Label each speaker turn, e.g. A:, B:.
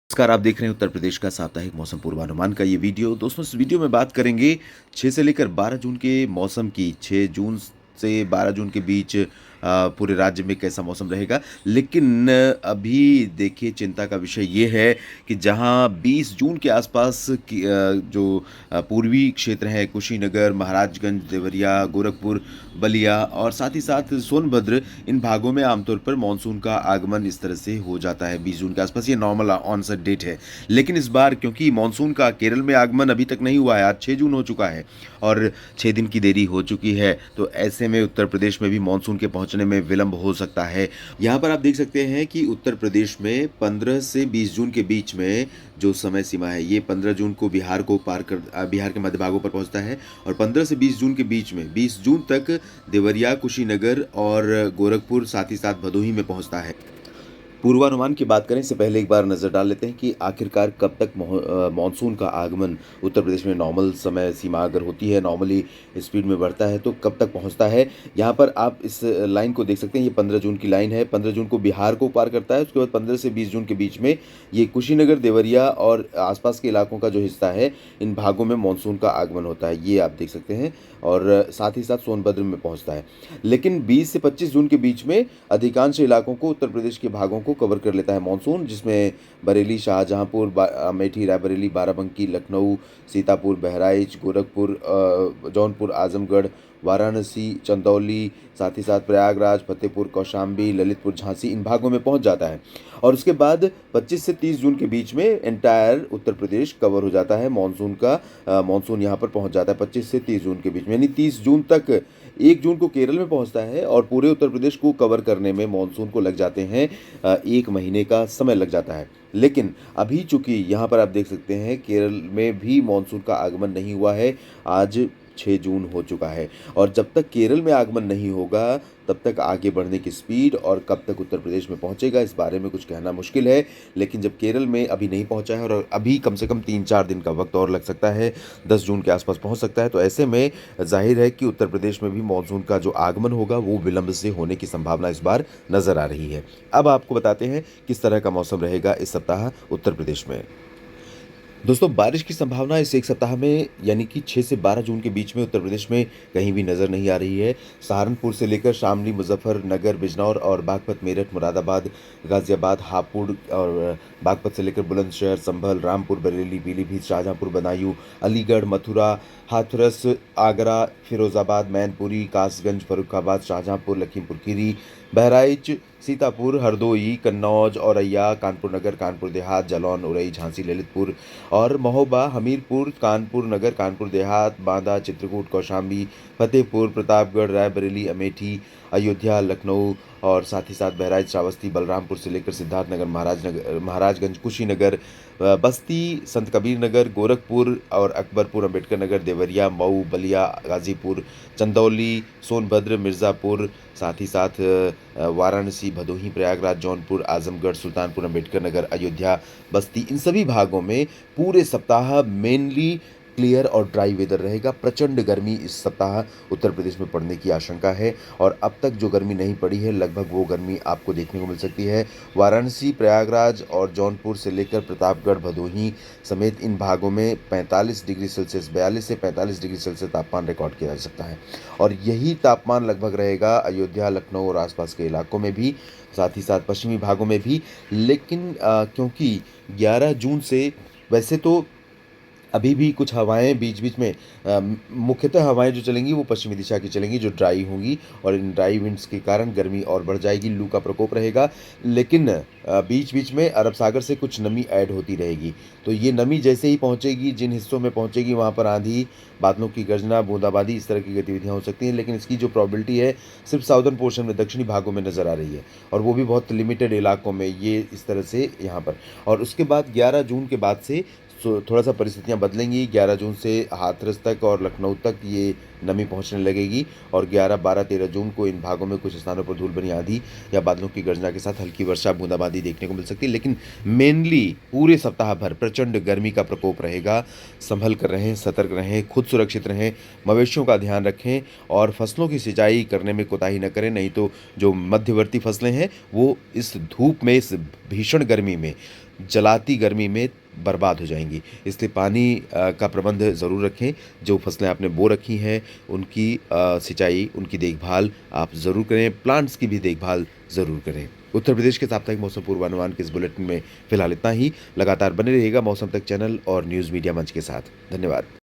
A: नमस्कार, आप देख रहे हैं उत्तर प्रदेश का साप्ताहिक मौसम पूर्वानुमान का ये वीडियो। दोस्तों, इस वीडियो में बात करेंगे 6 से लेकर 12 जून के मौसम की। 6 जून से 12 जून के बीच पूरे राज्य में कैसा मौसम रहेगा। लेकिन अभी देखिए, चिंता का विषय ये है कि जहां 20 जून के आसपास की जो पूर्वी क्षेत्र हैं, कुशीनगर, महाराजगंज, देवरिया, गोरखपुर, बलिया और साथ ही साथ सोनभद्र, इन भागों में आमतौर पर मानसून का आगमन इस तरह से हो जाता है 20 जून के आसपास। ये नॉर्मल ऑनसेट डेट है। लेकिन इस बार क्योंकि मानसून का केरल में आगमन अभी तक नहीं हुआ है, आज 6 जून हो चुका है और 6 दिन की देरी हो चुकी है, तो ऐसे में उत्तर प्रदेश में भी मानसून के पहुंचने में विलंब हो सकता है। यहाँ पर आप देख सकते हैं कि उत्तर प्रदेश में 15 से 20 जून के बीच में जो समय सीमा है, ये 15 जून को बिहार को पार कर बिहार के मध्य भागों पर पहुंचता है और 15 से 20 जून के बीच में 20 जून तक देवरिया, कुशीनगर और गोरखपुर, साथ ही साथ भदोही में पहुंचता है। पूर्वानुमान की बात करें इससे पहले एक बार नज़र डाल लेते हैं कि आखिरकार कब तक मानसून का आगमन उत्तर प्रदेश में नॉर्मल समय सीमा अगर होती है, नॉर्मली स्पीड में बढ़ता है, तो कब तक पहुंचता है। यहाँ पर आप इस लाइन को देख सकते हैं, ये 15 जून की लाइन है। 15 जून को बिहार को पार करता है, उसके बाद 15 से 20 जून के बीच में ये कुशीनगर, देवरिया और आसपास के इलाकों का जो हिस्सा है, इन भागों में मानसून का आगमन होता है, ये आप देख सकते हैं। और साथ ही साथ सोनभद्र में पहुंचता है। लेकिन 20 से 25 जून के बीच में अधिकांश इलाकों को, उत्तर प्रदेश के भागों को कवर कर लेता है मानसून, जिसमें बरेली, शाहजहांपुर, अमेठी, रायबरेली, बाराबंकी, लखनऊ, सीतापुर, बहराइच, गोरखपुर, जौनपुर, आजमगढ़, वाराणसी, चंदौली, साथ ही साथ प्रयागराज, फतेहपुर, कौशाम्बी, ललितपुर, झांसी, इन भागों में पहुंच जाता है। और उसके बाद 25 से 30 जून के बीच में एंटायर उत्तर प्रदेश कवर हो जाता है मानसून का। मानसून यहाँ पर पहुंच जाता है 25 से 30 जून के बीच में, यानी 30 जून तक। 1 जून को केरल में पहुंचता है और पूरे उत्तर प्रदेश को कवर करने में मानसून को लग जाते हैं 1 महीने का समय लग जाता है। लेकिन अभी चूंकि यहाँ पर आप देख सकते हैं केरल में भी मानसून का आगमन नहीं हुआ है। आज 6 जून हो चुका है और जब तक केरल में आगमन नहीं होगा तब तक आगे बढ़ने की स्पीड और कब तक उत्तर प्रदेश में पहुंचेगा, इस बारे में कुछ कहना मुश्किल है। लेकिन जब केरल में अभी नहीं पहुंचा है और अभी कम से कम 3-4 दिन का वक्त और लग सकता है, 10 जून के आसपास पहुंच सकता है, तो ऐसे में जाहिर है कि उत्तर प्रदेश में भी मानसून का जो आगमन होगा वो विलंब से होने की संभावना इस बार नजर आ रही है। अब आपको बताते हैं किस तरह का मौसम रहेगा इस सप्ताह उत्तर प्रदेश में। दोस्तों, बारिश की संभावना इस एक सप्ताह में यानी कि 6 से 12 जून के बीच में उत्तर प्रदेश में कहीं भी नज़र नहीं आ रही है। सहारनपुर से लेकर शामली, मुजफ्फरनगर, बिजनौर और बागपत, मेरठ, मुरादाबाद, गाजियाबाद, हापुड़ और बागपत से लेकर बुलंदशहर, संभल, रामपुर, बरेली, पीलीभीत, शाहजहांपुर, बदायूं, अलीगढ़, मथुरा, हाथरस, आगरा, फिरोजाबाद, मैनपुरी, कासगंज, फर्रुखाबाद, शाहजहांपुर, लखीमपुर खीरी, बहराइच, सीतापुर, हरदोई, कन्नौज, औरैया, कानपुर नगर, कानपुर देहात, जालौन, उरई, झांसी, ललितपुर और महोबा, हमीरपुर, कानपुर नगर, कानपुर देहात, बांदा, चित्रकूट, कौशाम्बी, फतेहपुर, प्रतापगढ़, रायबरेली, अमेठी, अयोध्या, लखनऊ और साथ ही साथ बहराइच, श्रावस्ती, बलरामपुर से लेकर सिद्धार्थनगर, महाराजगंज, कुशीनगर, बस्ती, संत कबीर नगर, गोरखपुर और अकबरपुर, अम्बेडकर नगर, देवरिया, मऊ, बलिया, गाजीपुर, चंदौली, सोनभद्र, मिर्ज़ापुर, साथ ही साथ वाराणसी, भदोही, प्रयागराज, जौनपुर, आजमगढ़, सुल्तानपुर, अम्बेडकर नगर, अयोध्या, बस्ती, इन सभी भागों में पूरे सप्ताह मेनली क्लियर और ड्राई वेदर रहेगा। प्रचंड गर्मी इस सप्ताह उत्तर प्रदेश में पड़ने की आशंका है और अब तक जो गर्मी नहीं पड़ी है लगभग वो गर्मी आपको देखने को मिल सकती है। वाराणसी, प्रयागराज और जौनपुर से लेकर प्रतापगढ़, भदोही समेत इन भागों में 45 डिग्री सेल्सियस, 42 से 45 डिग्री सेल्सियस तापमान रिकॉर्ड किया जा सकता है और यही तापमान लगभग रहेगा अयोध्या, लखनऊ और आसपास के इलाकों में भी, साथ ही साथ पश्चिमी भागों में भी। लेकिन क्योंकि 11 जून से वैसे तो अभी भी कुछ हवाएं बीच बीच में मुख्यतः हवाएं जो चलेंगी वो पश्चिमी दिशा की चलेंगी, जो ड्राई होंगी और इन ड्राई विंड्स के कारण गर्मी और बढ़ जाएगी, लू का प्रकोप रहेगा। लेकिन बीच बीच में अरब सागर से कुछ नमी ऐड होती रहेगी, तो ये नमी जैसे ही पहुंचेगी, जिन हिस्सों में पहुंचेगी वहां पर आंधी, बादलों की गर्जना, बूंदाबांदी, इस तरह की गतिविधियां हो सकती हैं। लेकिन इसकी जो प्रॉबिलिटी है सिर्फ साउदर्न पोर्शन में, दक्षिणी भागों में नज़र आ रही है और वो भी बहुत लिमिटेड इलाकों में, ये इस तरह से यहाँ पर। और उसके बाद 11 जून के बाद से थोड़ा-सा परिस्थितियाँ बदलेंगी। 11 जून से हाथरस तक और लखनऊ तक ये नमी पहुँचने लगेगी और 11, 12, 13 जून को इन भागों में कुछ स्थानों पर धूल भरी आंधी या बादलों की गर्जना के साथ हल्की वर्षा, बूंदाबांदी देखने को मिल सकती है। लेकिन मेनली पूरे सप्ताह भर प्रचंड गर्मी का प्रकोप रहेगा। संभल कर रहें, सतर्क रहें, खुद सुरक्षित रहें, मवेशियों का ध्यान रखें और फसलों की सिंचाई करने में कोताही न करें, नहीं तो जो मध्यवर्ती फसलें हैं, वो इस धूप में, इस भीषण गर्मी में, जलाती गर्मी में बर्बाद हो जाएँगी। इसलिए पानी का प्रबंध ज़रूर रखें। जो फसलें आपने बो रखी हैं, उनकी सिंचाई, उनकी देखभाल आप ज़रूर करें। प्लांट्स की भी देखभाल ज़रूर करें। उत्तर प्रदेश के साप्ताहिक मौसम पूर्वानुमान के इस बुलेटिन में फ़िलहाल इतना ही। लगातार बने रहिएगा मौसम तक चैनल और न्यूज़ मीडिया मंच के साथ। धन्यवाद।